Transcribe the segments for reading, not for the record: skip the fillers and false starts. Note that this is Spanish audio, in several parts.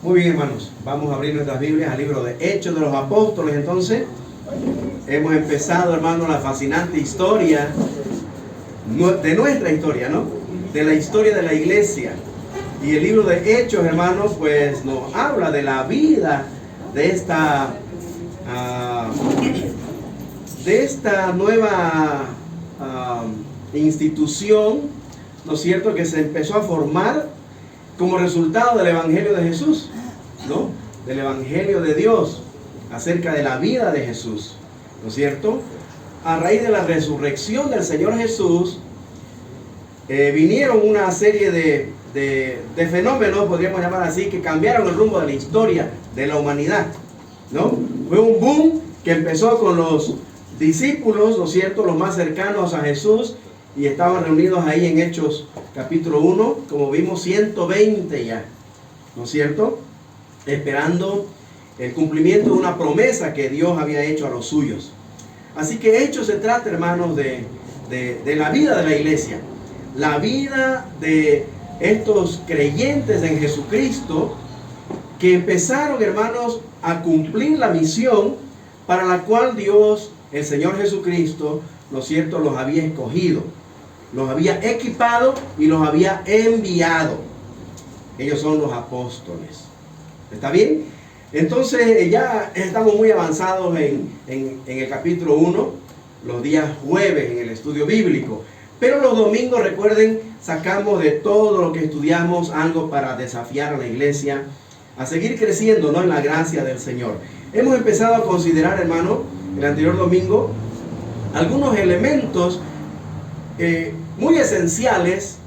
Muy bien, hermanos, vamos a abrir nuestras Biblias al libro de Hechos de los Apóstoles. Entonces, hemos empezado, hermanos, la fascinante historia de nuestra historia, ¿no? De la historia de la iglesia. Y el libro de Hechos, hermanos, pues nos habla de la vida de esta nueva institución, ¿no es cierto?, que se empezó a formar como resultado del Evangelio de Jesús, ¿no? Del Evangelio de Dios, acerca de la vida de Jesús, ¿no es cierto? A raíz de la resurrección del Señor Jesús, vinieron una serie de fenómenos, podríamos llamar así, que cambiaron el rumbo de la historia de la humanidad, ¿no? Fue un boom que empezó con los discípulos, ¿no es cierto?, los más cercanos a Jesús, y estaban reunidos ahí en Hechos capítulo 1, como vimos, 120 ya, ¿no es cierto?, esperando el cumplimiento de una promesa que Dios había hecho a los suyos. Así que Hechos se trata, hermanos, de la vida de la iglesia, la vida de estos creyentes en Jesucristo que empezaron, hermanos, a cumplir la misión para la cual Dios, el Señor Jesucristo, ¿no es cierto?, los había escogido, los había equipado y los había enviado. Ellos son los apóstoles. ¿Está bien? Entonces ya estamos muy avanzados en el capítulo 1, los días jueves en el estudio bíblico. Pero los domingos, recuerden, sacamos de todo lo que estudiamos algo para desafiar a la iglesia a seguir creciendo, ¿no?, en la gracia del Señor. Hemos empezado a considerar, hermano, el anterior domingo, algunos elementos muy esenciales,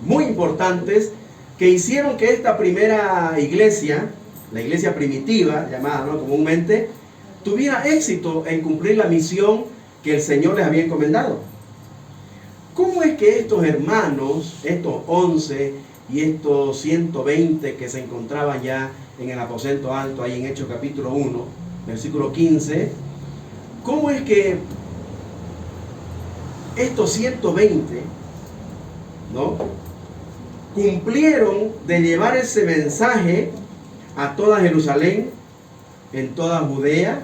muy importantes, que hicieron que esta primera iglesia, la iglesia primitiva, llamada, ¿no?, comúnmente, tuviera éxito en cumplir la misión que el Señor les había encomendado. ¿Cómo es que estos hermanos, estos 11 y estos 120 que se encontraban ya en el aposento alto, ahí en Hechos capítulo 1, versículo 15, cómo es que estos 120, ¿no?, cumplieron de llevar ese mensaje a toda Jerusalén, en toda Judea,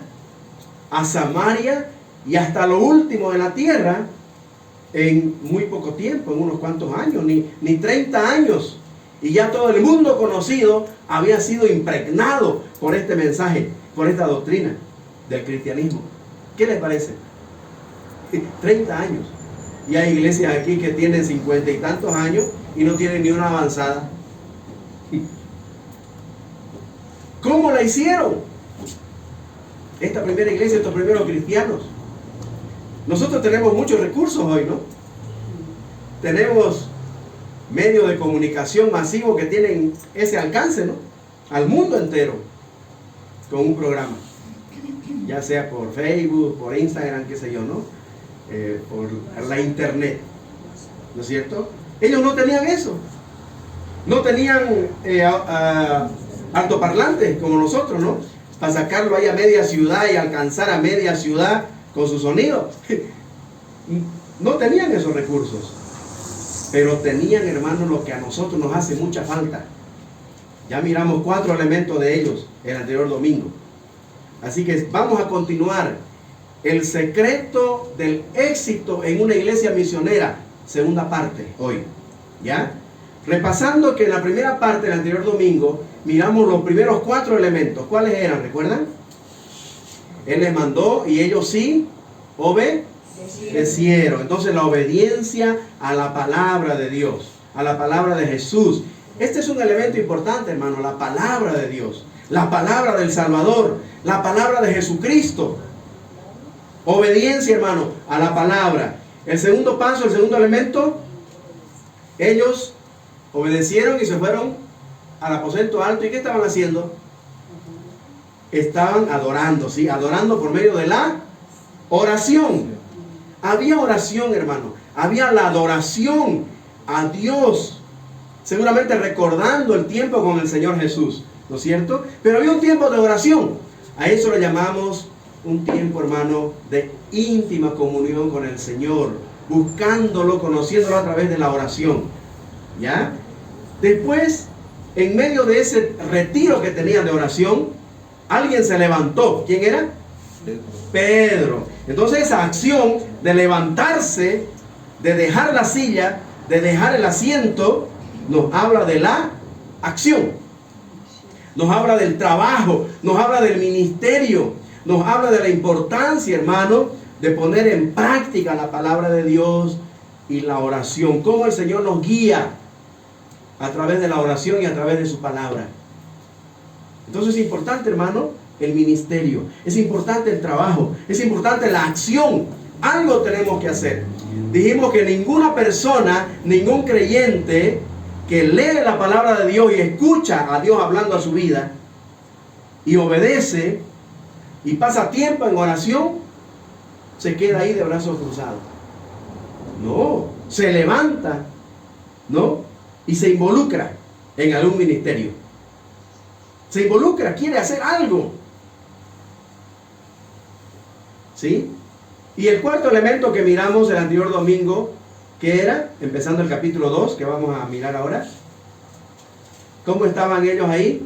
a Samaria y hasta lo último de la tierra, en muy poco tiempo, en unos cuantos años, ni 30 años, y ya todo el mundo conocido había sido impregnado por este mensaje, por esta doctrina del cristianismo? ¿Qué les parece? 30 años. Y hay iglesias aquí que tienen 50 y tantos años y no tienen ni una avanzada. ¿Cómo la hicieron? Esta primera iglesia, estos primeros cristianos. Nosotros tenemos muchos recursos hoy, ¿no? Tenemos medios de comunicación masivos que tienen ese alcance, ¿no?, al mundo entero, con un programa, ya sea por Facebook, por Instagram, qué sé yo, ¿no?, por la internet, ¿no es cierto? Ellos no tenían eso, no tenían altoparlantes como nosotros, ¿no?, para sacarlo ahí a media ciudad y alcanzar a media ciudad con su sonido. No tenían esos recursos, pero tenían, hermanos, lo que a nosotros nos hace mucha falta. Ya miramos 4 elementos de ellos el anterior domingo. Así que vamos a continuar el secreto del éxito en una iglesia misionera, segunda parte, hoy, ¿ya? Repasando que en la primera parte del anterior domingo miramos los primeros 4 elementos. ¿Cuáles eran? ¿Recuerdan? Él les mandó y ellos sí obedecieron. Entonces la obediencia a la palabra de Dios, a la palabra de Jesús. Este es un elemento importante, hermano, la palabra de Dios, la palabra del Salvador, la palabra de Jesucristo. Obediencia, hermano, a la palabra. El segundo paso, el segundo elemento, ellos obedecieron y se fueron al aposento alto. ¿Y qué estaban haciendo? Estaban adorando, ¿sí? Adorando por medio de la oración. Había oración, hermano. Había la adoración a Dios. Seguramente recordando el tiempo con el Señor Jesús, ¿no es cierto? Pero había un tiempo de oración. A eso le llamamos un tiempo, hermano, de íntima comunión con el Señor, buscándolo, conociéndolo a través de la oración, ¿ya? Después en medio de ese retiro que tenían de oración, alguien se levantó. ¿Quién era? Pedro. Entonces esa acción de levantarse, de dejar la silla, de dejar el asiento, nos habla de la acción. Nos habla del trabajo, nos habla del ministerio, nos habla de la importancia, hermano, de poner en práctica la palabra de Dios y la oración. Cómo el Señor nos guía a través de la oración y a través de su palabra. Entonces es importante, hermano, el ministerio. Es importante el trabajo. Es importante la acción. Algo tenemos que hacer. Dijimos que ninguna persona, ningún creyente que lee la palabra de Dios y escucha a Dios hablando a su vida y obedece y pasa tiempo en oración, se queda ahí de brazos cruzados. No, se levanta, ¿no? Y se involucra en algún ministerio. Se involucra, quiere hacer algo. ¿Sí? Y el cuarto elemento que miramos el anterior domingo, que era, empezando el capítulo 2, que vamos a mirar ahora. ¿Cómo estaban ellos ahí?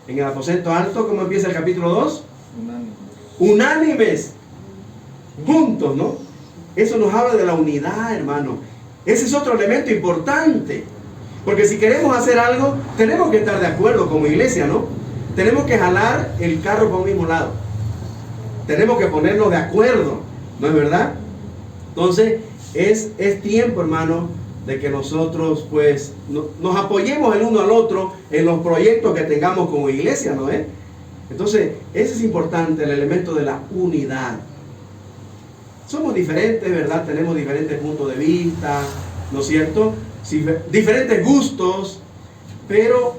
En el aposento alto, ¿cómo empieza el capítulo 2? Unánimes. Juntos, ¿no? Eso nos habla de la unidad, hermano. Ese es otro elemento importante. Porque si queremos hacer algo, tenemos que estar de acuerdo como iglesia, ¿no? Tenemos que jalar el carro por un mismo lado. Tenemos que ponernos de acuerdo, ¿no es verdad? Entonces, es tiempo, hermano, de que nosotros, pues, nos apoyemos el uno al otro en los proyectos que tengamos como iglesia, ¿no es? Entonces, ese es importante, el elemento de la unidad. Somos diferentes, ¿verdad? Tenemos diferentes puntos de vista, ¿no es cierto? Diferentes gustos, pero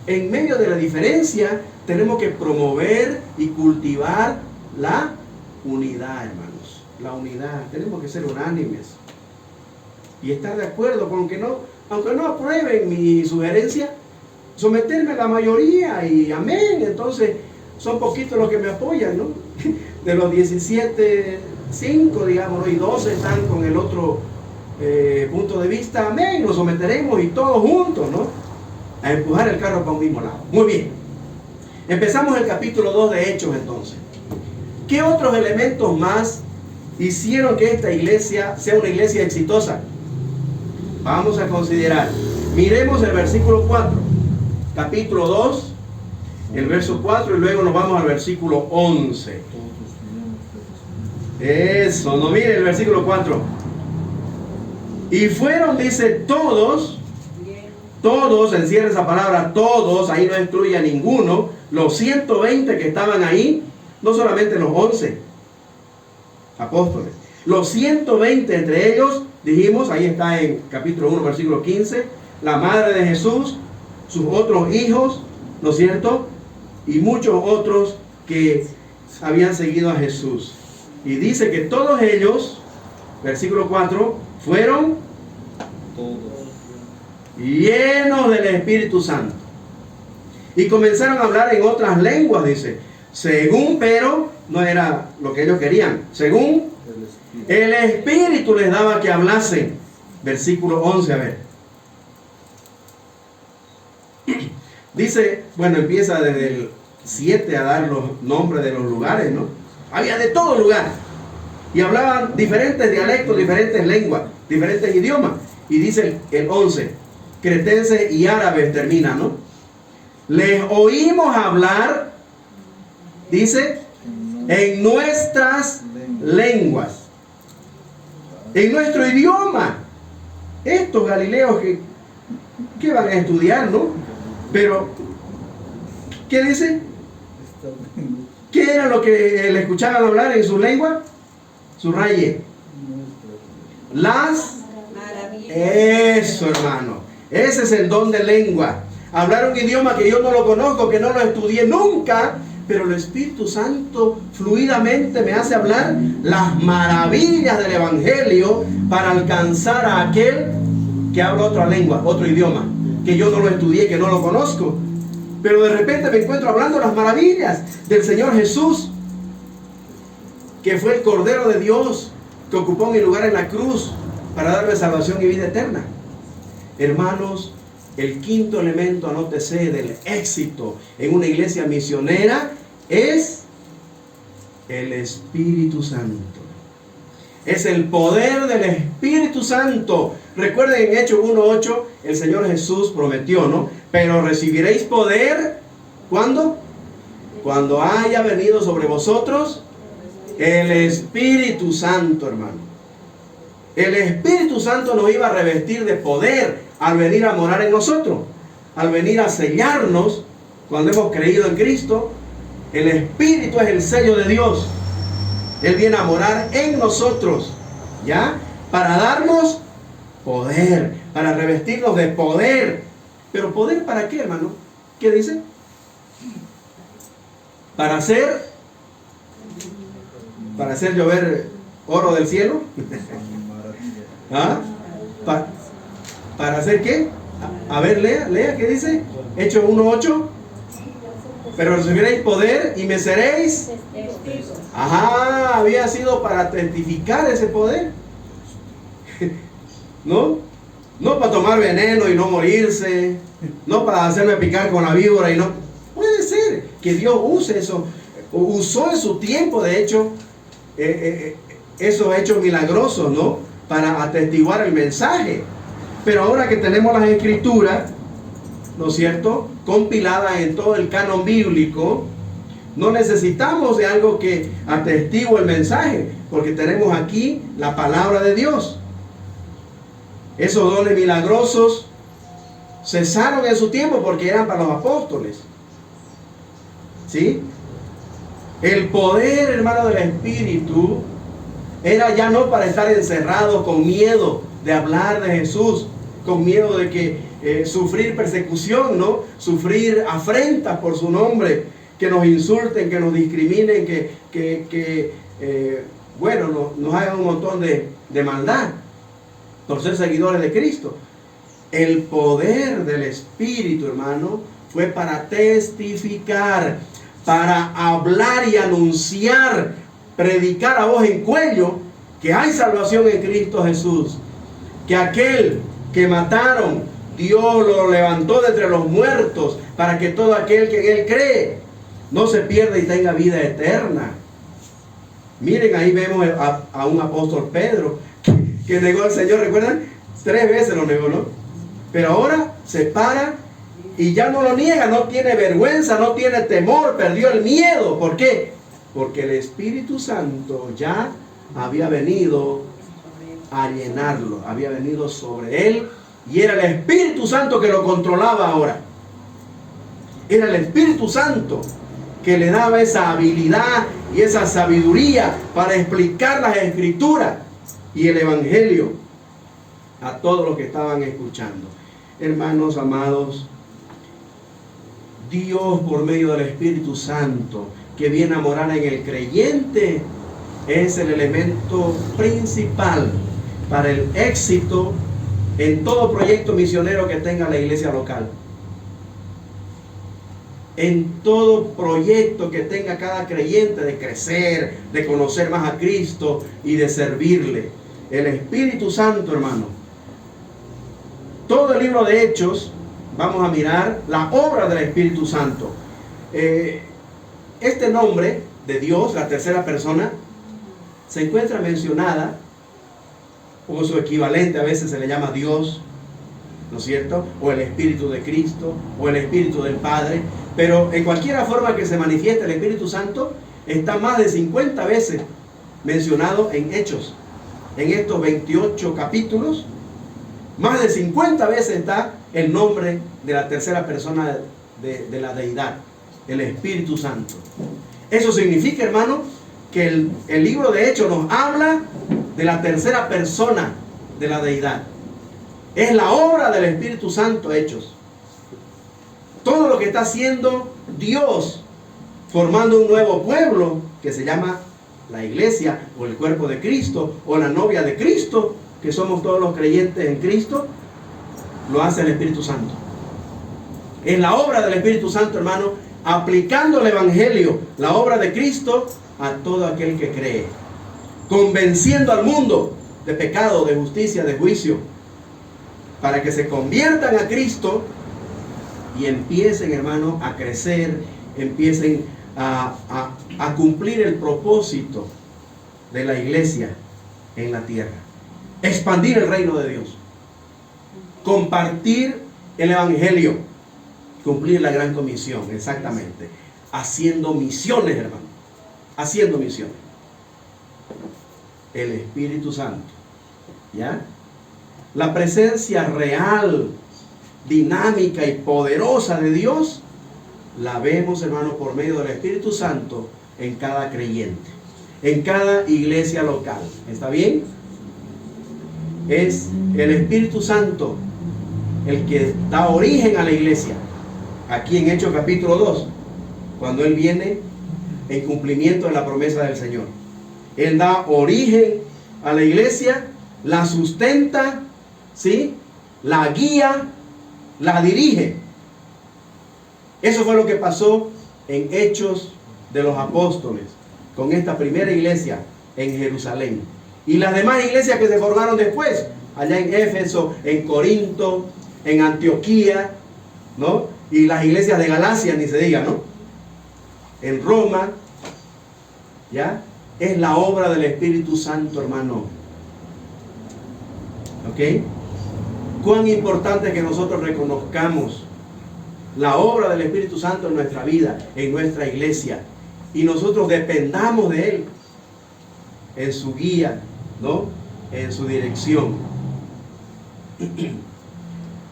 en medio de la diferencia tenemos que promover y cultivar la unidad, hermanos. La unidad. Tenemos que ser unánimes y estar de acuerdo, aunque no aprueben mi sugerencia, someterme a la mayoría y amén. Entonces son poquitos los que me apoyan, ¿no? De los 17, 5, digamos, y 12 están con el otro punto de vista, amén, nos someteremos y todos juntos, ¿no? A empujar el carro para un mismo lado. Muy bien. Empezamos el capítulo 2 de Hechos entonces. ¿Qué otros elementos más hicieron que esta iglesia sea una iglesia exitosa? Vamos a considerar. Miremos el versículo 4. Capítulo 2, el verso 4 y luego nos vamos al versículo 11. Eso, no mire el versículo 4. Y fueron, dice, todos, encierra esa palabra, todos, ahí no excluye a ninguno, los 120 que estaban ahí, no solamente los 11 apóstoles, los 120 entre ellos, dijimos, ahí está en capítulo 1, versículo 15, la madre de Jesús, sus otros hijos, ¿no es cierto? Y muchos otros que habían seguido a Jesús. Y dice que todos ellos, versículo 4, fueron llenos del Espíritu Santo y comenzaron a hablar en otras lenguas, dice, según, pero no era lo que ellos querían, según el Espíritu les daba que hablasen. Versículo 11, a ver. Dice, bueno, empieza desde el 7 a dar los nombres de los lugares, ¿no? Había de todo lugar. Y hablaban diferentes dialectos, diferentes lenguas, diferentes idiomas. Y dice el 11, cretenses y árabes termina, ¿no? Les oímos hablar, dice, en nuestras lenguas, en nuestro idioma. Estos galileos que van a estudiar, ¿no? Pero, ¿qué dice? ¿Qué era lo que le escuchaban hablar en su lengua? Su raye. Las maravillas. Eso, hermano. Ese es el don de lengua. Hablar un idioma que yo no lo conozco, que no lo estudié nunca, pero el Espíritu Santo fluidamente me hace hablar las maravillas del Evangelio para alcanzar a aquel que habla otra lengua, otro idioma, que yo no lo estudié, que no lo conozco. Pero de repente me encuentro hablando las maravillas del Señor Jesús, que fue el Cordero de Dios, que ocupó mi lugar en la cruz para darme salvación y vida eterna. Hermanos, el quinto elemento, anótese, del éxito en una iglesia misionera es el Espíritu Santo. Es el poder del Espíritu Santo. Recuerden en Hechos 1:8, el Señor Jesús prometió, ¿no? Pero recibiréis poder, ¿cuándo? Cuando haya venido sobre vosotros el Espíritu Santo, hermano. El Espíritu Santo nos iba a revestir de poder al venir a morar en nosotros, al venir a sellarnos cuando hemos creído en Cristo. El Espíritu es el sello de Dios. Él viene a morar en nosotros, ¿ya? Para darnos poder, para revestirnos de poder. ¿Pero poder para qué, hermano? ¿Qué dice? Para hacer llover oro del cielo. ¿Ah? ¿Para hacer qué? A ver, lea, ¿qué dice? Hechos 1:8. Pero recibiréis poder y me seréis. Ajá, había sido para testificar ese poder. ¿No? No para tomar veneno y no morirse. No para hacerme picar con la víbora y no. Puede ser que Dios use eso. Usó en su tiempo, de hecho, esos hechos milagrosos, ¿no? Para atestiguar el mensaje. Pero ahora que tenemos las escrituras, ¿no es cierto?, compiladas en todo el canon bíblico, no necesitamos de algo que atestigue el mensaje, porque tenemos aquí la palabra de Dios. Esos dones milagrosos cesaron en su tiempo porque eran para los apóstoles. ¿Sí? El poder, hermano, del Espíritu era ya no para estar encerrados con miedo de hablar de Jesús, con miedo de que sufrir persecución, ¿no? Sufrir afrentas por su nombre, que nos insulten, que nos discriminen, bueno, nos hagan un montón de maldad por ser seguidores de Cristo. El poder del Espíritu, hermano, fue para testificar, para hablar y anunciar, predicar a voz en cuello que hay salvación en Cristo Jesús, que aquel que mataron, Dios lo levantó de entre los muertos, para que todo aquel que en Él cree no se pierda y tenga vida eterna. Miren, ahí vemos a un apóstol Pedro que negó al Señor, ¿recuerdan? 3 veces lo negó, ¿no? Pero ahora se para y ya no lo niega, no tiene vergüenza, no tiene temor, perdió el miedo. ¿Por qué? Porque el Espíritu Santo ya había venido a llenarlo, había venido sobre él, y era el Espíritu Santo que lo controlaba ahora. Era el Espíritu Santo que le daba esa habilidad y esa sabiduría para explicar las Escrituras y el Evangelio a todos los que estaban escuchando. Hermanos amados, Dios, por medio del Espíritu Santo que viene a morar en el creyente, es el elemento principal para el éxito en todo proyecto misionero que tenga la iglesia local. En todo proyecto que tenga cada creyente de crecer, de conocer más a Cristo y de servirle. El Espíritu Santo, hermano. Todo el libro de Hechos, vamos a mirar la obra del Espíritu Santo. Este nombre de Dios, la tercera persona, se encuentra mencionada, como su equivalente a veces se le llama Dios, ¿no es cierto? O el Espíritu de Cristo, o el Espíritu del Padre. Pero en cualquier forma que se manifieste el Espíritu Santo, está más de 50 veces mencionado en Hechos. En estos 28 capítulos, más de 50 veces está el nombre de la tercera persona de la deidad, el Espíritu Santo. Eso significa, hermano, que el libro de Hechos nos habla de la tercera persona de la deidad. Es la obra del Espíritu Santo, Hechos. Todo lo que está haciendo Dios, formando un nuevo pueblo que se llama la iglesia, o el cuerpo de Cristo, o la novia de Cristo, que somos todos los creyentes en Cristo, lo hace el Espíritu Santo. Es la obra del Espíritu Santo, hermano, aplicando el Evangelio, la obra de Cristo, a todo aquel que cree, convenciendo al mundo de pecado, de justicia, de juicio. para que se conviertan a Cristo y empiecen, hermano, a crecer, empiecen a cumplir el propósito de la iglesia en la tierra. Expandir el reino de Dios, compartir el evangelio, cumplir la gran comisión, exactamente, haciendo misiones, hermano, haciendo misiones. El Espíritu Santo, ¿ya? La presencia real, dinámica y poderosa de Dios la vemos, hermano, por medio del Espíritu Santo en cada creyente, en cada iglesia local. ¿Está bien? Es el Espíritu Santo el que da origen a la iglesia. Aquí en Hechos capítulo 2, cuando Él viene en cumplimiento de la promesa del Señor, Él da origen a la iglesia, la sustenta, ¿sí?, la guía, la dirige. Eso fue lo que pasó en Hechos de los Apóstoles con esta primera iglesia en Jerusalén. Y las demás iglesias que se formaron después, allá en Éfeso, en Corinto, en Antioquía, ¿no? Y las iglesias de Galacia, ni se diga, ¿no? En Roma, ¿ya? Es la obra del Espíritu Santo, hermano. ¿Ok? Cuán importante es que nosotros reconozcamos la obra del Espíritu Santo en nuestra vida, en nuestra iglesia, y nosotros dependamos de Él en su guía, ¿no?, en su dirección.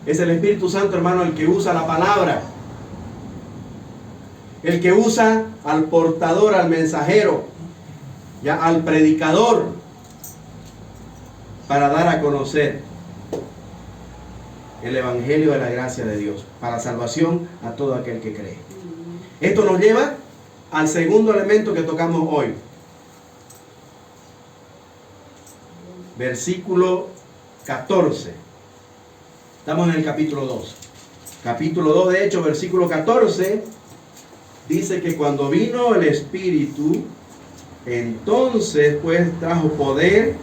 Es el Espíritu Santo, hermano, el que usa la palabra, el que usa al portador, al mensajero, ya, al predicador, para dar a conocer el evangelio de la gracia de Dios, para salvación a todo aquel que cree. Esto nos lleva al segundo elemento que tocamos hoy. Versículo 14. Estamos en el capítulo 2. Capítulo 2 de Hechos, versículo 14. Dice que cuando vino el Espíritu, entonces pues trajo poder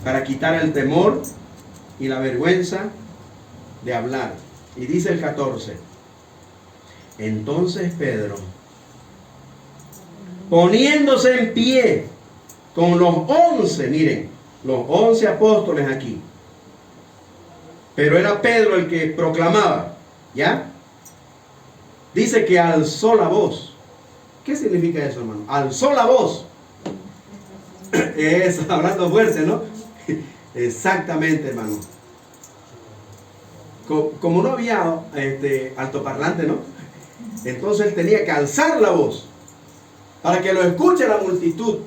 para quitar el temor y la vergüenza de hablar. Y dice el 14. Entonces Pedro, poniéndose en pie con los 11, miren, los 11 apóstoles aquí, pero era Pedro el que proclamaba, ¿ya? Dice que alzó la voz. ¿Qué significa eso, hermano? Alzó la voz. Es hablando fuerte, ¿no? Exactamente, hermano. Como no había altoparlante, ¿no? Entonces él tenía que alzar la voz para que lo escuche la multitud.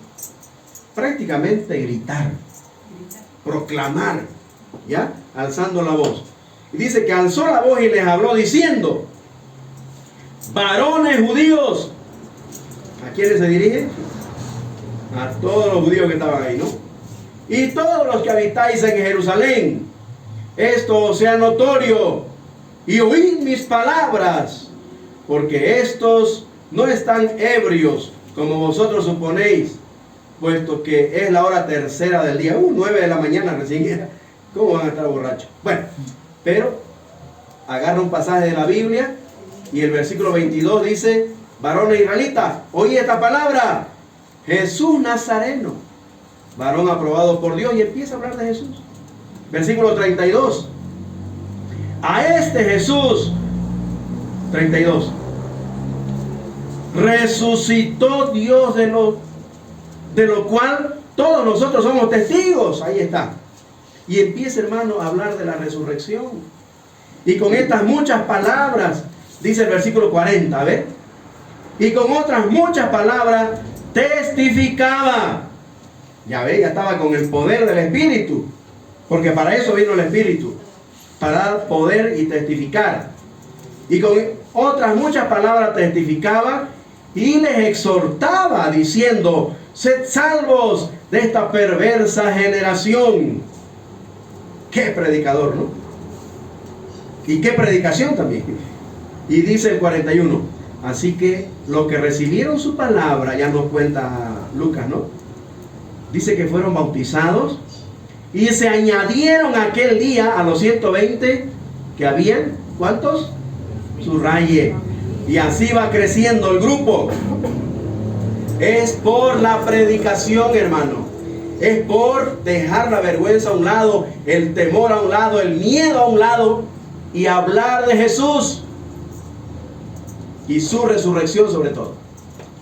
Prácticamente gritar, proclamar, ¿ya? Alzando la voz. Y dice que alzó la voz y les habló diciendo: varones judíos. ¿A quiénes se dirige? A todos los judíos que estaban ahí, ¿no? Y todos los que habitáis en Jerusalén, esto sea notorio, y oíd mis palabras, porque estos no están ebrios, como vosotros suponéis, puesto que es la hora tercera del día, 9 de la mañana recién. ¿Cómo van a estar borrachos? Bueno, pero agarra un pasaje de la Biblia y el versículo 22 dice: varones israelitas, oí esta palabra, Jesús Nazareno, varón aprobado por Dios, y empieza a hablar de Jesús. Versículo 32. A este Jesús, 32, resucitó Dios, de lo cual todos nosotros somos testigos. Ahí está. Y empieza, hermano, a hablar de la resurrección. Y con estas muchas palabras, dice el versículo 40, a ver. Y con otras muchas palabras testificaba. Ya ve, ya estaba con el poder del Espíritu. Porque para eso vino el Espíritu, para dar poder y testificar. Y con otras muchas palabras testificaba y les exhortaba diciendo: sed salvos de esta perversa generación. Qué predicador, ¿no? Y qué predicación también. Y dice el 41, así que los que recibieron su palabra, ya nos cuenta Lucas, ¿no? Dice que fueron bautizados Y se añadieron aquel día a los 120 que habían, ¿cuántos? Subraye. Y así va creciendo el grupo. Es por la predicación, hermano. Es por dejar la vergüenza a un lado, el temor a un lado, el miedo a un lado y hablar de Jesús y su resurrección sobre todo,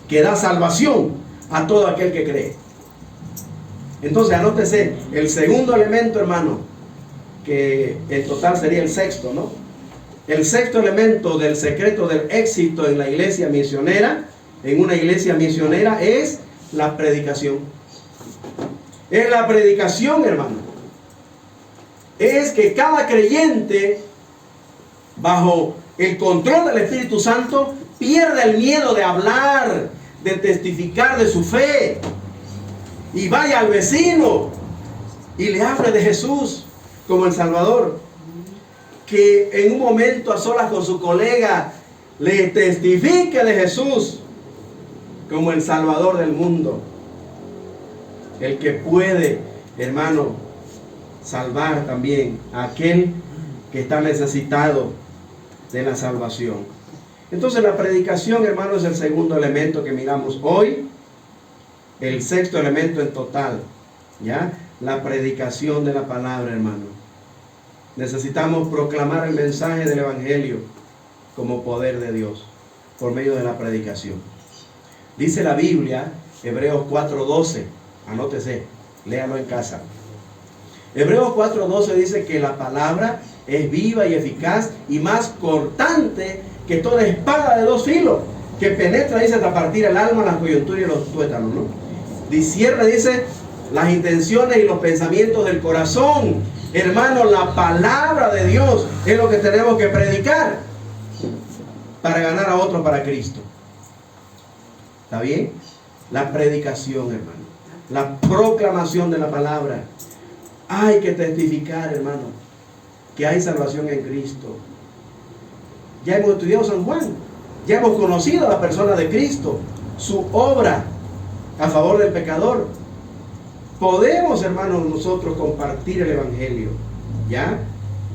que da salvación a todo aquel que cree. Entonces anótese el segundo elemento, hermano, que en total sería el sexto, ¿no? El sexto elemento del secreto del éxito en la iglesia misionera, en una iglesia misionera, es la predicación. Es la predicación, hermano. Es que cada creyente, bajo el control del Espíritu Santo, pierda el miedo de hablar, de testificar de su fe, y vaya al vecino y le hable de Jesús como el Salvador. Que en un momento a solas con su colega le testifique de Jesús como el Salvador del mundo. El que puede, hermano, salvar también a aquel que está necesitado de la salvación. Entonces la predicación, hermano, es el segundo elemento que miramos hoy. El sexto elemento en total, ¿ya? La predicación de la palabra, hermano. Necesitamos proclamar el mensaje del Evangelio como poder de Dios por medio de la predicación. Dice la Biblia, Hebreos 4:12, anótese, léalo en casa. Hebreos 4:12 dice que la palabra es viva y eficaz y más cortante que toda espada de dos filos, que penetra, dice, hasta partir el alma, las coyunturas y los tuétanos, ¿no? Discierne, dice, las intenciones y los pensamientos del corazón. Hermano, la palabra de Dios es lo que tenemos que predicar para ganar a otros para Cristo. ¿Está bien? La predicación, hermano. La proclamación de la palabra. Hay que testificar, hermano, que hay salvación en Cristo. Ya hemos estudiado San Juan. Ya hemos conocido a la persona de Cristo, su obra a favor del pecador. Podemos, hermanos, nosotros compartir el Evangelio, ¿ya?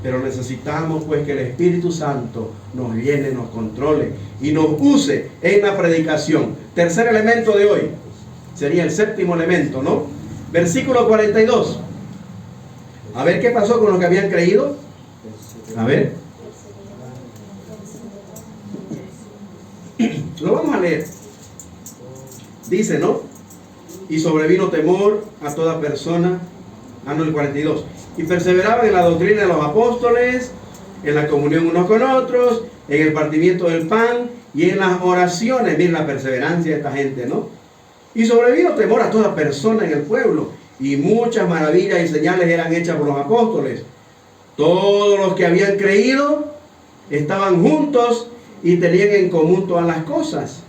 Pero necesitamos pues que el Espíritu Santo nos llene, nos controle y nos use en la predicación. Tercer elemento de hoy, sería el séptimo elemento, ¿no? Versículo 42. A ver qué pasó con los que habían creído. A ver. Lo vamos a leer. Dice, ¿no? Y sobrevino temor a toda persona. El 42. Y perseveraban en la doctrina de los apóstoles, en la comunión unos con otros, en el partimiento del pan y en las oraciones. Miren la perseverancia de esta gente, ¿no? Y sobrevino temor a toda persona en el pueblo, y muchas maravillas y señales eran hechas por los apóstoles. Todos los que habían creído estaban juntos y tenían en común todas las cosas,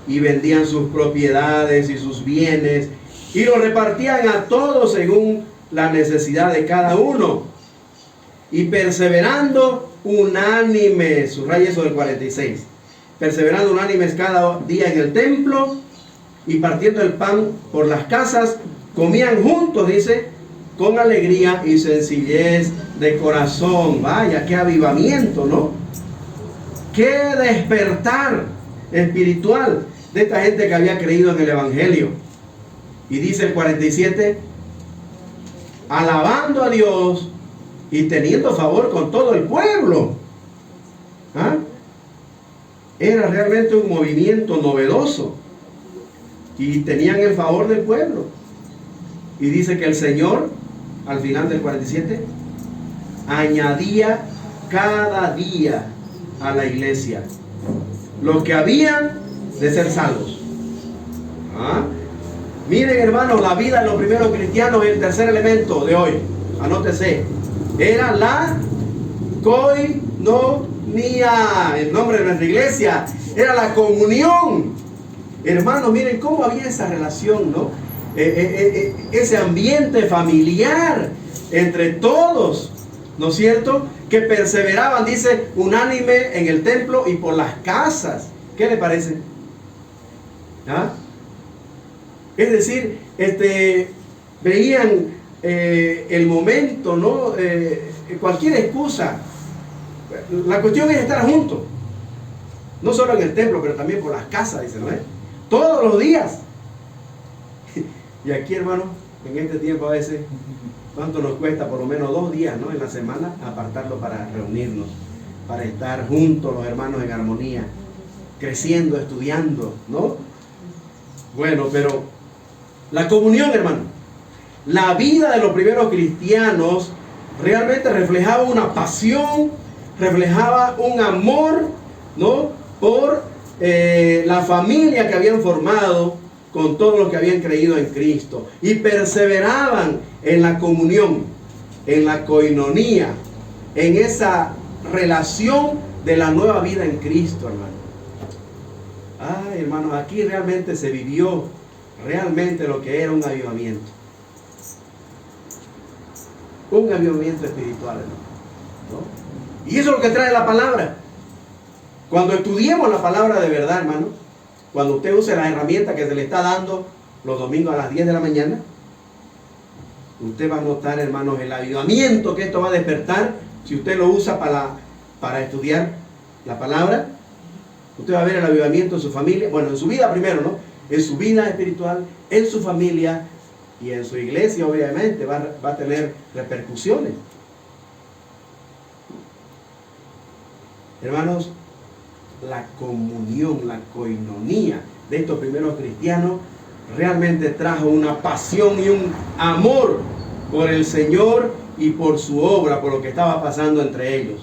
y vendían sus propiedades y sus bienes y los repartían a todos según la necesidad de cada uno, y perseverando unánimes, subraya eso del 46, perseverando unánimes cada día en el templo y partiendo el pan por las casas, comían juntos, dice, con alegría y sencillez de corazón. Vaya, qué avivamiento, ¿no? Qué despertar espiritual de esta gente que había creído en el Evangelio. Y dice el 47, alabando a Dios y teniendo favor con todo el pueblo. ¿Ah? Era realmente un movimiento novedoso y tenían el favor del pueblo. Y dice que el Señor, al final del 47, añadía cada día a la iglesia los que habían de ser salvos. ¿Ah? Miren, hermanos, la vida de los primeros cristianos, el tercer elemento de hoy, anótese, era la koinonia, el nombre de nuestra iglesia, era la comunión. Hermanos, miren cómo había esa relación, ¿no? Ese ambiente familiar entre todos, ¿no es cierto? Que perseveraban, dice, unánime en el templo y por las casas. ¿Qué le parece? ¿Ah? Es decir, veían el momento, ¿no? Cualquier excusa. La cuestión es estar juntos. No solo en el templo, pero también por las casas, dice, ¿no? Todos los días. Y aquí, hermano, en este tiempo a veces, ¿cuánto nos cuesta? Por lo menos 2 días, ¿no? En la semana, apartarlo para reunirnos, para estar juntos los hermanos en armonía, creciendo, estudiando, ¿no? Bueno, pero la comunión, hermano, la vida de los primeros cristianos realmente reflejaba una pasión, reflejaba un amor, ¿no? Por la familia que habían formado con todos los que habían creído en Cristo, y perseveraban en la comunión, en la coinonía, en esa relación de la nueva vida en Cristo, hermano. Ay, hermanos, aquí realmente se vivió realmente lo que era un avivamiento. Un avivamiento espiritual, hermano, ¿no? Y eso es lo que trae la palabra. Cuando estudiemos la palabra de verdad, hermano, cuando usted use la herramienta que se le está dando los domingos a las 10 de la mañana, usted va a notar, hermanos, el avivamiento que esto va a despertar. Si usted lo usa para estudiar la palabra, usted va a ver el avivamiento en su familia, bueno, en su vida primero, ¿no? En su vida espiritual, en su familia y en su iglesia, obviamente, va a tener repercusiones. Hermanos, la comunión, la coinonía de estos primeros cristianos realmente trajo una pasión y un amor por el Señor y por su obra, por lo que estaba pasando entre ellos.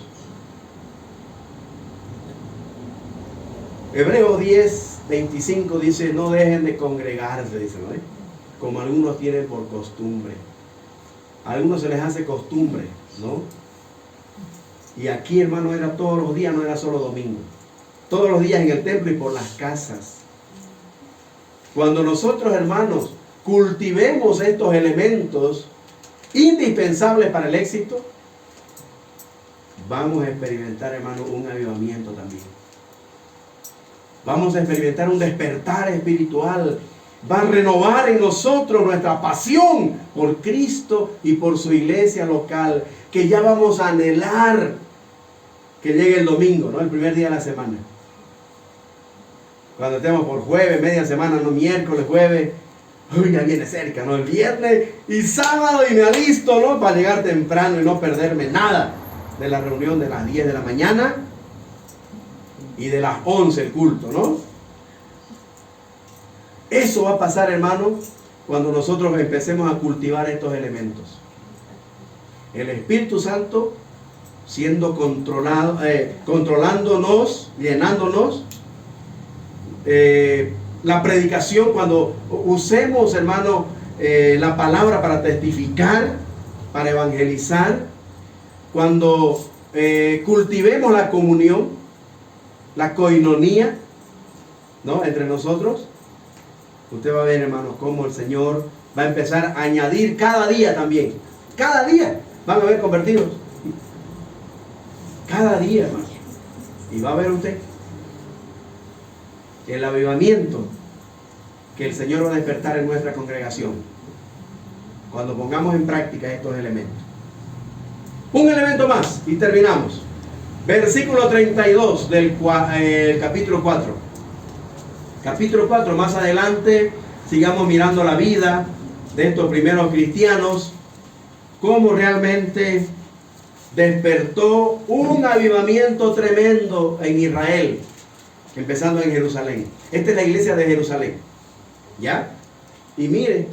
Hebreos 10:25 dice: no dejen de congregarse, dice, ¿no? Como algunos tienen por costumbre. A algunos se les hace costumbre, ¿no? Y aquí, hermano, era todos los días, no era solo domingo. Todos los días en el templo y por las casas. Cuando nosotros, hermanos, cultivemos estos elementos indispensables para el éxito, vamos a experimentar, hermano, un avivamiento también. Vamos a experimentar un despertar espiritual. Va a renovar en nosotros nuestra pasión por Cristo y por su iglesia local, que ya vamos a anhelar que llegue el domingo, ¿no? El primer día de la semana. Cuando estemos por jueves, media semana, no miércoles, jueves, uy, ya viene cerca, ¿no? El viernes y sábado, y me alisto, ¿no? Para llegar temprano y no perderme nada de la reunión de las 10 de la mañana y de las 11 el culto, ¿no? Eso va a pasar, hermano, cuando nosotros empecemos a cultivar estos elementos. El Espíritu Santo siendo controlado, controlándonos, llenándonos. La predicación, cuando usemos, hermano, la palabra para testificar, para evangelizar, cuando cultivemos la comunión, la coinonía, ¿no? Entre nosotros, usted va a ver, hermano, cómo el Señor va a empezar a añadir cada día también. Cada día van a haber convertidos. Cada día, hermano. Y va a ver usted el avivamiento que el Señor va a despertar en nuestra congregación cuando pongamos en práctica estos elementos. Un elemento más y terminamos. Versículo 32 del capítulo 4. Capítulo 4, más adelante sigamos mirando la vida de estos primeros cristianos, cómo realmente despertó un avivamiento tremendo en Israel, empezando en Jerusalén. Esta es la iglesia de Jerusalén, ¿ya? Y mire,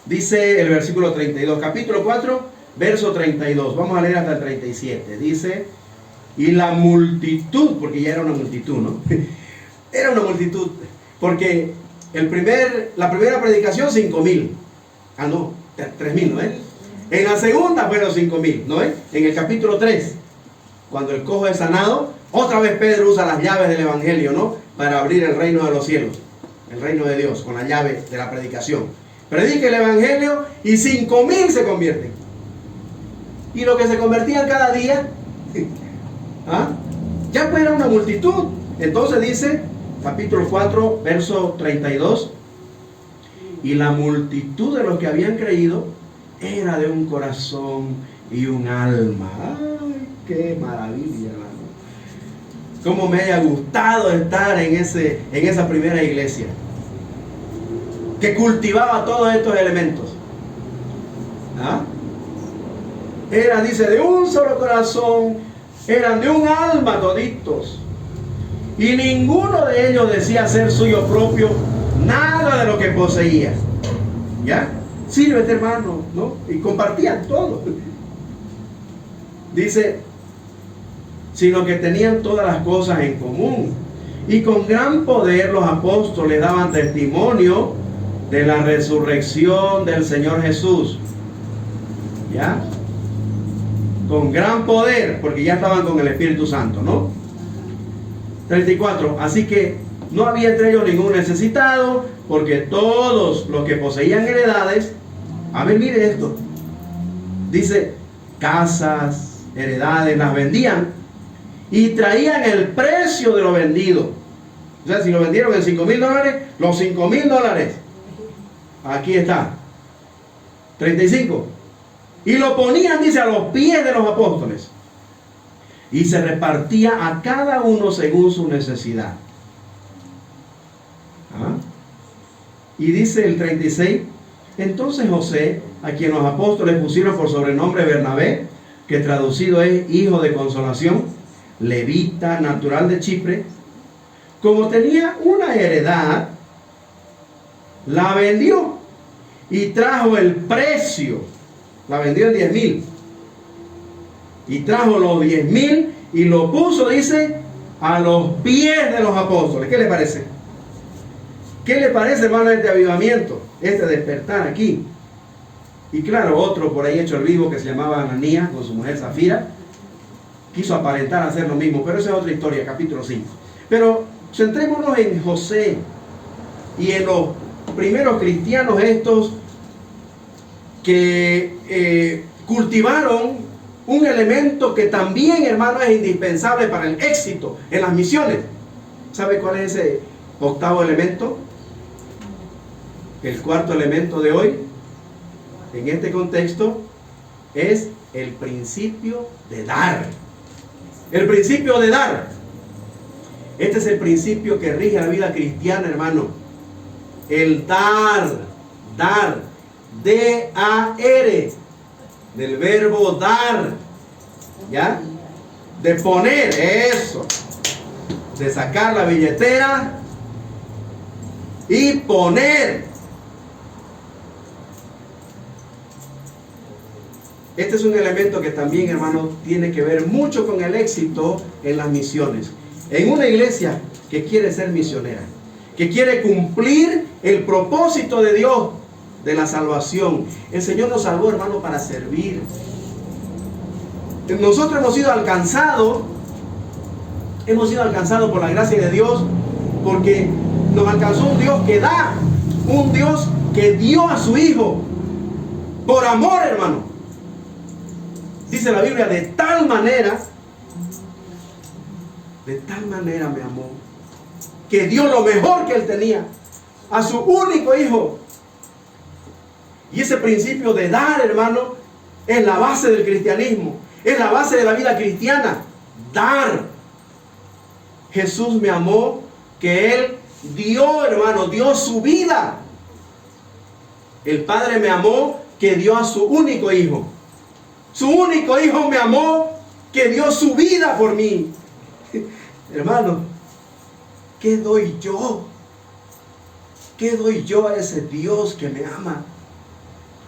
dice el versículo 32, capítulo 4, verso 32. Vamos a leer hasta el 37. Dice: y la multitud, porque ya era una multitud, ¿no? Era una multitud, porque la primera predicación 5,000. Ah, no, 3,000, ¿no es? En la segunda fueron 5,000, ¿no es? En el capítulo 3, cuando el cojo es sanado, otra vez Pedro usa las llaves del evangelio, ¿no? Para abrir el reino de los cielos, el reino de Dios, con la llave de la predicación. Predica el evangelio y 5,000 se convierten. Y lo que se convertían cada día, ¿ah? Ya pues era una multitud. Entonces dice, capítulo 4, verso 32: Y la multitud de los que habían creído era de un corazón y un alma. ¡Ay, qué maravilla, hermano! Cómo me haya gustado estar en esa primera iglesia que cultivaba todos estos elementos. ¿Ah? Eran, dice, de un solo corazón, eran de un alma toditos. Y ninguno de ellos decía ser suyo propio nada de lo que poseía. ¿Ya? Sírvete, hermano, ¿no? Y compartían todo. Dice, sino que tenían todas las cosas en común. Y con gran poder los apóstoles daban testimonio de la resurrección del Señor Jesús. ¿Ya? Con gran poder, porque ya estaban con el Espíritu Santo, ¿no? 34. Así que no había entre ellos ningún necesitado, porque todos los que poseían heredades, a ver, mire esto, dice, casas, heredades, las vendían y traían el precio de lo vendido. O sea, si lo vendieron en $5,000, los $5,000, aquí está, 35. Y lo ponían, dice, a los pies de los apóstoles. Y se repartía a cada uno según su necesidad. ¿Ah? Y dice el 36, entonces José, a quien los apóstoles pusieron por sobrenombre Bernabé, que traducido es hijo de consolación, levita, natural de Chipre, como tenía una heredad, la vendió y trajo el precio, la vendió en 10,000. Y trajo los 10,000 y lo puso, dice, a los pies de los apóstoles. ¿Qué le parece? ¿Qué le parece, hermano, este avivamiento? Este despertar aquí. Y claro, otro por ahí hecho el vivo que se llamaba Ananías con su mujer Zafira, quiso aparentar hacer lo mismo, pero esa es otra historia, capítulo 5. Pero centrémonos en José y en los primeros cristianos estos que cultivaron un elemento que también, hermano, es indispensable para el éxito en las misiones. ¿Sabe cuál es ese octavo elemento? El cuarto elemento de hoy, en este contexto, es el principio de dar. El principio de dar. Este es el principio que rige la vida cristiana, hermano. El dar, dar, D-A-R, del verbo dar, ¿ya? De poner, eso, de sacar la billetera y poner. Este es un elemento que también, hermano, tiene que ver mucho con el éxito en las misiones. En una iglesia que quiere ser misionera, que quiere cumplir el propósito de Dios de la salvación. El Señor nos salvó, hermano, para servir. Nosotros hemos sido alcanzados por la gracia de Dios, porque nos alcanzó un Dios que da, un Dios que dio a su Hijo por amor, hermano. Dice la Biblia, de tal manera me amó, que dio lo mejor que Él tenía, a su único Hijo. Y ese principio de dar, hermano, es la base del cristianismo, es la base de la vida cristiana. Dar. Jesús me amó, que Él dio, hermano, dio su vida. El Padre me amó, que dio a su único Hijo. Su único Hijo me amó, que dio su vida por mí. Hermano, ¿qué doy yo? ¿Qué doy yo a ese Dios que me ama?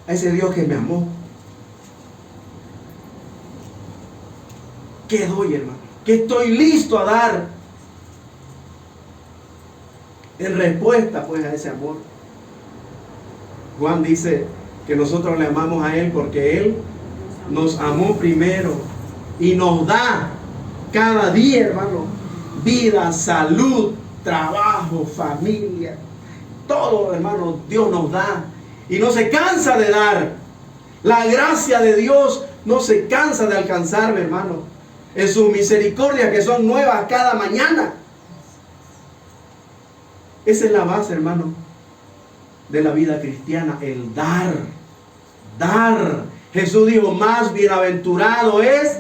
A ese Dios que me amó. ¿Qué doy, hermano? ¿Qué estoy listo a dar en respuesta, pues, a ese amor? Juan dice que nosotros le amamos a Él porque Él nos amó primero y nos da cada día, hermano, vida, salud, trabajo, familia, todo, hermano, Dios nos da y no se cansa de dar. La gracia de Dios no se cansa de alcanzarme, hermano, en sus misericordias que son nuevas cada mañana. Esa es la base, hermano. de la vida cristiana, el dar. Dar. Jesús dijo, más bienaventurado es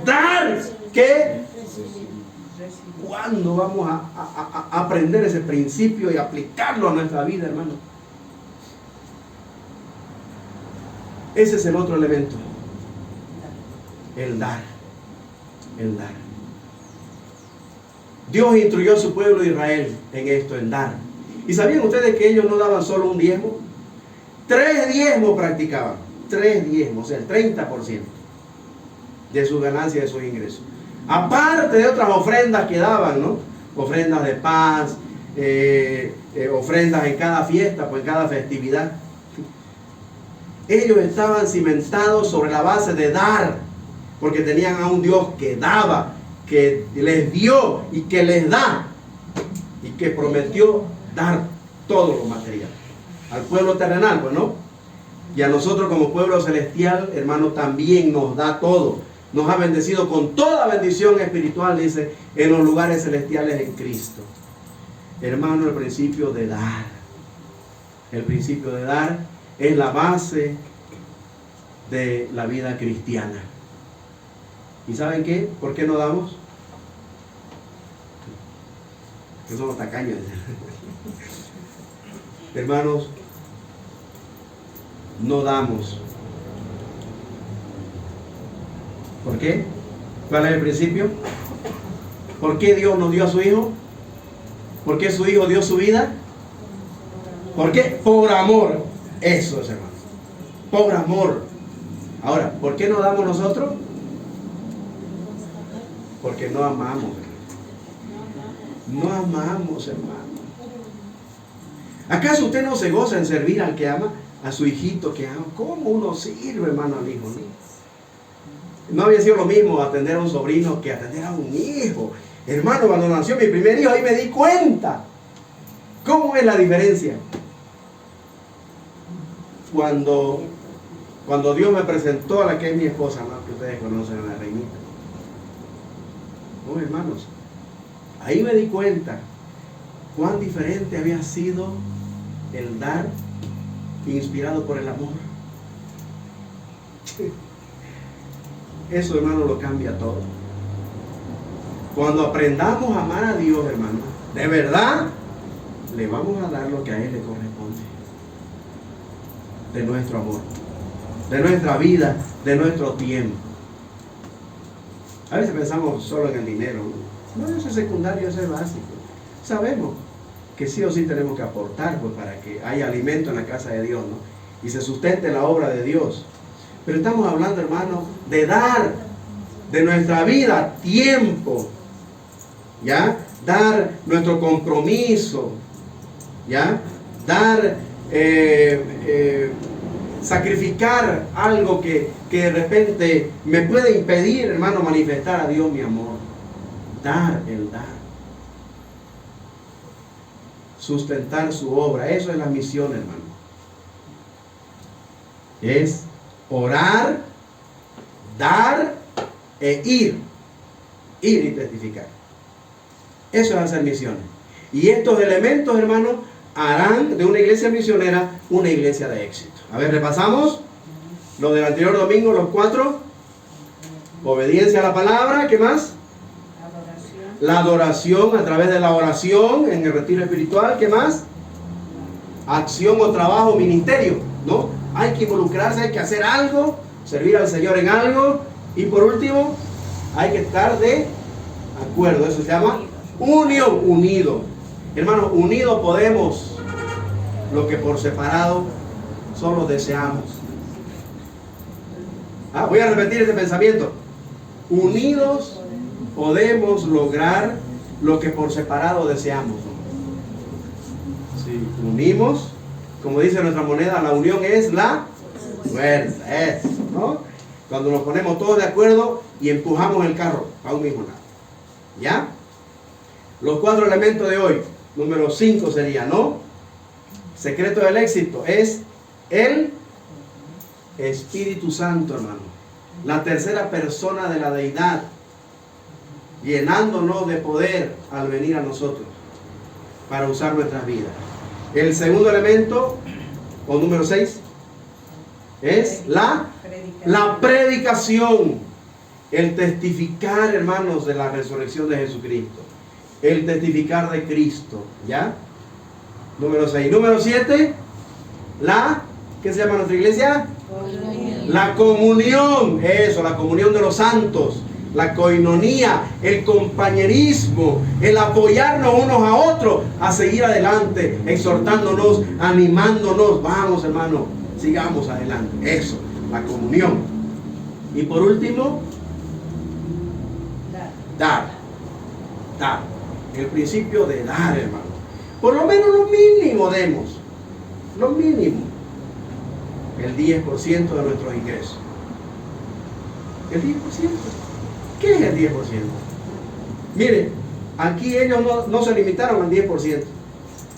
dar que... ¿Cuándo vamos a aprender ese principio y aplicarlo a nuestra vida, hermano? Ese es el otro elemento. El dar. El dar. Dios instruyó a su pueblo de Israel en esto, en dar. ¿Y sabían ustedes que ellos no daban solo un diezmo? 3 diezmos practicaban. 3 diezmos, o sea, el 30% de su ganancia, de sus ingresos. Aparte de otras ofrendas que daban, ¿no? Ofrendas de paz, ofrendas en cada fiesta, pues en cada festividad. Ellos estaban cimentados sobre la base de dar, porque tenían a un Dios que daba, que les dio y que les da, y que prometió dar todo lo material al pueblo terrenal, pues, ¿no? Y a nosotros como pueblo celestial, hermano, también nos da todo. Nos ha bendecido con toda bendición espiritual, dice, en los lugares celestiales en Cristo. Hermano, el principio de dar. El principio de dar es la base de la vida cristiana. ¿Y saben qué? ¿Por qué no damos? Que somos tacaños. Hermanos, no damos. ¿Por qué? ¿Cuál es el principio? ¿Por qué Dios nos dio a su Hijo? ¿Por qué su Hijo dio su vida? ¿Por qué? Por amor. Eso es, hermano. Por amor. Ahora, ¿por qué no damos nosotros? Porque no amamos, hermano. No amamos, hermano. ¿Acaso usted no se goza en servir al que ama? A su hijito que ama. ¿Cómo uno sirve, hermano, al hijo? No había sido lo mismo atender a un sobrino que atender a un hijo. Hermano, cuando nació mi primer hijo, ahí me di cuenta. ¿Cómo es la diferencia? Cuando Dios me presentó a la que es mi esposa, ¿no? Que ustedes conocen, a la reinita. Oh, hermanos, ahí me di cuenta cuán diferente había sido el dar inspirado por el amor. Eso, hermano, lo cambia todo. Cuando aprendamos a amar a Dios, hermano, de verdad, le vamos a dar lo que a Él le corresponde. De nuestro amor, de nuestra vida, de nuestro tiempo. A veces pensamos solo en el dinero. No, eso es secundario, eso es básico. Sabemos que sí o sí tenemos que aportar, pues, para que haya alimento en la casa de Dios, ¿no? Y se sustente la obra de Dios. Pero estamos hablando, hermano, de dar de nuestra vida tiempo, ¿ya? Dar nuestro compromiso, ¿ya? Dar, sacrificar algo que de repente me puede impedir, hermano, manifestar a Dios mi amor. Dar, el dar. Sustentar su obra. Eso es la misión, hermano. Es orar, dar e ir. Ir y testificar. Eso es hacer misiones. Y estos elementos, hermanos, harán de una iglesia misionera una iglesia de éxito. A ver, repasamos lo del anterior domingo, los 4. Obediencia a la palabra, ¿qué más? La adoración a través de la oración en el retiro espiritual, ¿qué más? Acción o trabajo, ministerio, ¿no? Hay que involucrarse, hay que hacer algo, servir al Señor en algo. Y por último, hay que estar de acuerdo. Eso se llama unión, unido. Hermanos, unidos podemos lo que por separado solo deseamos. Voy a repetir este pensamiento. Unidos podemos lograr lo que por separado deseamos. Si unimos, como dice nuestra moneda, la unión es la fuerza, ¿no? Cuando nos ponemos todos de acuerdo y empujamos el carro a un mismo lado. ¿Ya? Los 4 elementos de hoy. Número 5 sería, ¿no? Secreto del éxito es el Espíritu Santo, hermano. La tercera persona de la deidad, llenándonos de poder al venir a nosotros para usar nuestras vidas. El segundo elemento, o número 6, es la predicación. El testificar, hermanos, de la resurrección de Jesucristo. El testificar de Cristo. ¿Ya? Número 6. Número 7, ¿qué se llama nuestra iglesia? La comunión. Eso, la comunión de los santos. La coinonía, el compañerismo, el apoyarnos unos a otros a seguir adelante, exhortándonos, animándonos. Vamos, hermano, sigamos adelante. Eso, la comunión. Y por último, dar. El principio de dar, hermano. Por lo menos lo mínimo demos. Lo mínimo. El 10% de nuestros ingresos. El 10%. ¿Qué es el 10%? Mire, aquí ellos no se limitaron al 10%.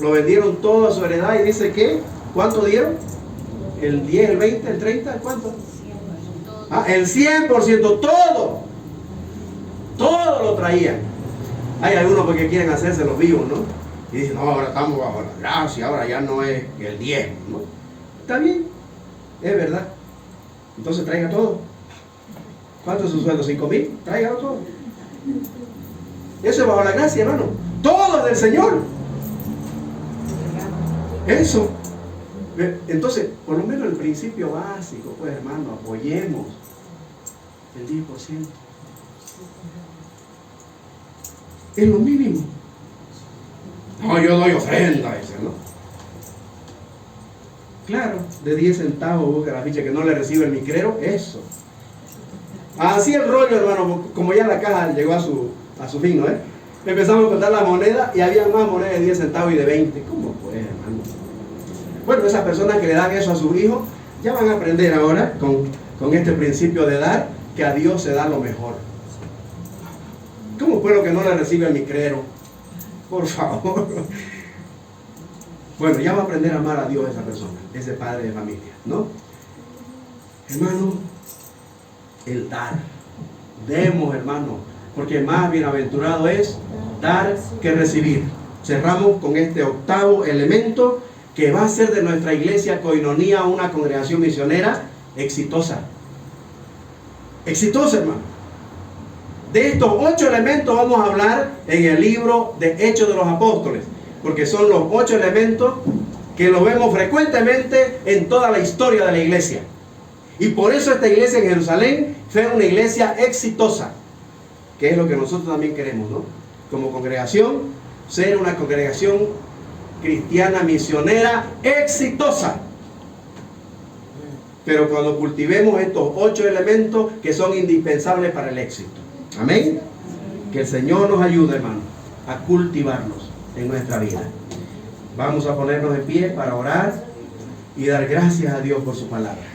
Lo vendieron todo a su heredad y dice que, ¿cuánto dieron? El 10, el 20, el 30, ¿cuánto? El 100%, todo. Todo lo traían. Hay algunos porque quieren hacerse los vivos, ¿no? Y dicen, no, ahora estamos bajo la gracia, ahora ya no es el 10, ¿no? Está bien, es verdad. Entonces traiga todo. ¿Cuánto es su sueldo? 5,000. Tráigalo todo. Eso es bajo la gracia, hermano. Todo es del Señor. Eso. Entonces, por lo menos el principio básico, pues, hermano, apoyemos el 10%. Es lo mínimo. No, yo doy ofrenda, dice, ¿no? Claro, de 10 centavos busca la ficha que no le recibe el micrero, eso. Así el rollo, hermano, como ya la caja llegó a su fin, ¿no? Empezamos a contar las monedas y había más monedas de 10 centavos y de 20. ¿Cómo pues, hermano? Bueno, esas personas que le dan eso a sus hijos ya van a aprender ahora con este principio de dar, que a Dios se da lo mejor. ¿Cómo fue lo que no le recibe el micrero? Por favor. Bueno, ya va a aprender a amar a Dios esa persona, ese padre de familia, ¿no? Hermano, el dar. Demos, hermano, porque más bienaventurado es dar que recibir. Cerramos con este octavo elemento que va a ser de nuestra iglesia Coinonía una congregación misionera exitosa. Exitosa, hermano. De estos 8 elementos vamos a hablar en el libro de Hechos de los Apóstoles, porque son los 8 elementos que los vemos frecuentemente en toda la historia de la iglesia. Y por eso esta iglesia en Jerusalén fue una iglesia exitosa, que es lo que nosotros también queremos, ¿no? Como congregación, ser una congregación cristiana misionera exitosa. Pero cuando cultivemos estos 8 elementos que son indispensables para el éxito. Amén. Que el Señor nos ayude, hermano, a cultivarlos en nuestra vida. Vamos a ponernos de pie para orar y dar gracias a Dios por su palabra.